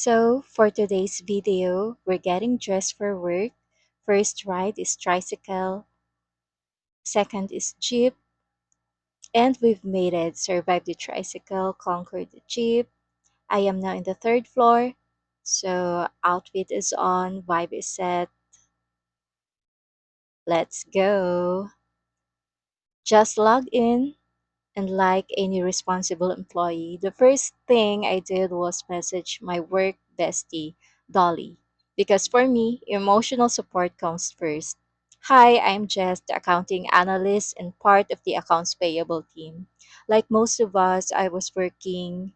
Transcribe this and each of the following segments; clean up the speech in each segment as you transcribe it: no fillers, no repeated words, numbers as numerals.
So, for today's video, we're getting dressed for work. First ride is tricycle, second is jeep, and we've made it. Survived the tricycle, conquered the jeep. I am now in the third floor. So, outfit is on, vibe is set. Let's go. Just log in. And like any responsible employee, the first thing I did was message my work bestie, Dolly. Because for me, emotional support comes first. Hi, I'm Jess, the accounting analyst and part of the accounts payable team. Like most of us, I was working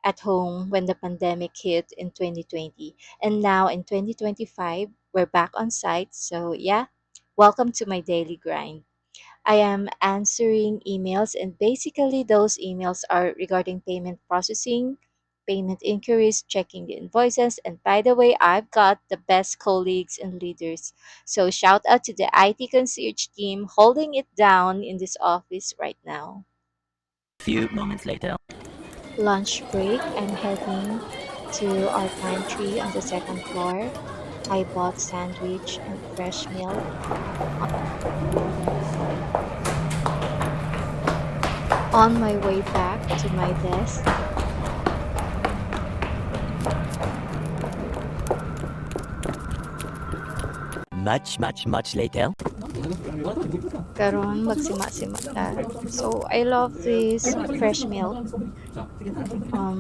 at home when the pandemic hit in 2020. And now in 2025, we're back on site. So, yeah, welcome to my daily grind. I am answering emails, and basically, those emails are regarding payment processing, payment inquiries, checking the invoices, and by the way, I've got the best colleagues and leaders. So, shout out to the IT concierge team holding it down in this office right now. Few moments later. Lunch break, I'm heading to our pantry on the second floor. I bought sandwich and fresh milk. On my way back to my desk, Much later. karon magsima-sima ta. So, I love this fresh milk,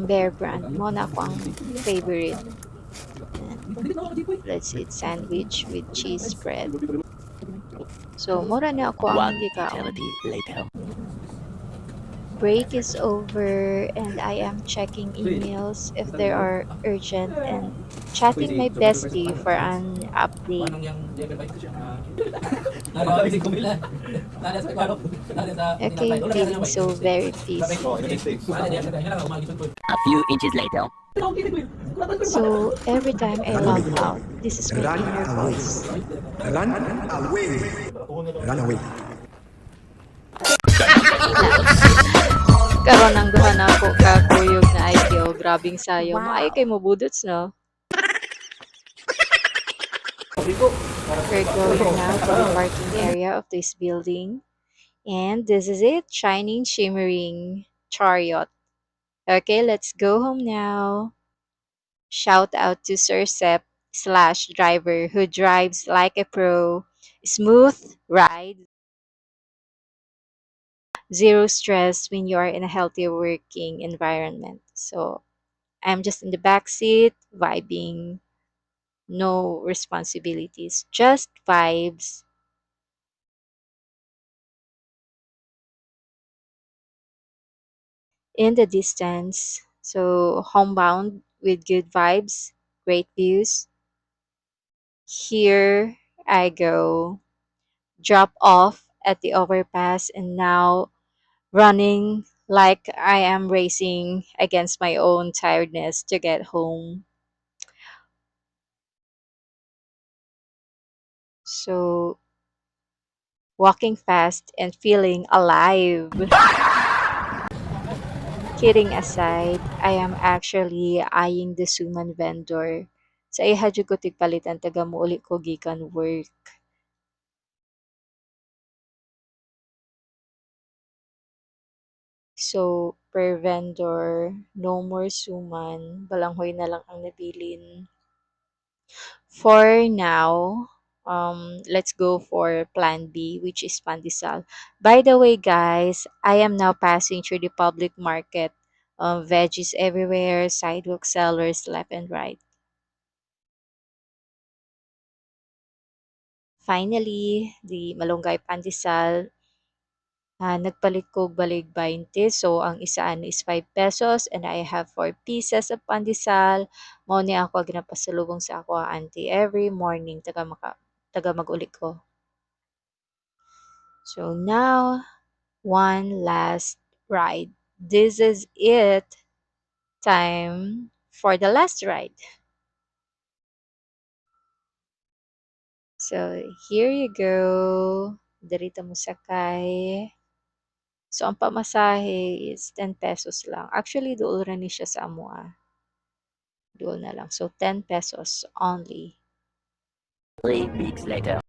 Bear Brand. Mo na ako ang favorite. And let's eat sandwich with cheese spread. So, mura na ako ang One gikaon. eternity later. Break is over and I am checking emails if they are urgent and chatting my bestie for an update. Okay, feeling so very peaceful. A few inches later. So every time I log out, this is my Run inner away. voice. Run away. Run away. Karon ang duha na ako ka kuyog na IQ, grabing sayo. Maayo kay mo budots no. We're going now to the parking area of this building. And this is it, shining, shimmering chariot. Okay, let's go home now. Shout out to Sir Sep slash driver who drives like a pro. Smooth ride, zero stress when you are in a healthy working environment. So I'm just in the back seat, vibing, no responsibilities, just vibes. In the distance. So homebound with good vibes, great views. Here I go. Drop off at the overpass and now running like I am racing against my own tiredness to get home. So walking fast and feeling alive. Kidding aside, I am actually eyeing the suman vendor. Sa iha jud ko tigpalitan taga muuli ko gikan work. So, per vendor, no more suman. Balanghoy na lang ang nabilin. For now, let's go for plan B, which is pandesal. By the way, guys, I am now passing through the public market. Veggies everywhere, sidewalk sellers left and right. Finally, the malunggay pandesal. Nagpalit ko balig 20. So, ang isaan is 5 pesos and I have 4 pieces of pandesal. Mao ni ako ginapasalubong sa ako auntie every morning taga mag-uli ko. So, now one last ride. This is it. Time for the last ride. So, here you go. Dirito mo sakay. So, ang pamasahe is 10 pesos lang. Actually, dool ra ni siya sa amoa. Dual na lang. So, 10 pesos only. 3 weeks later.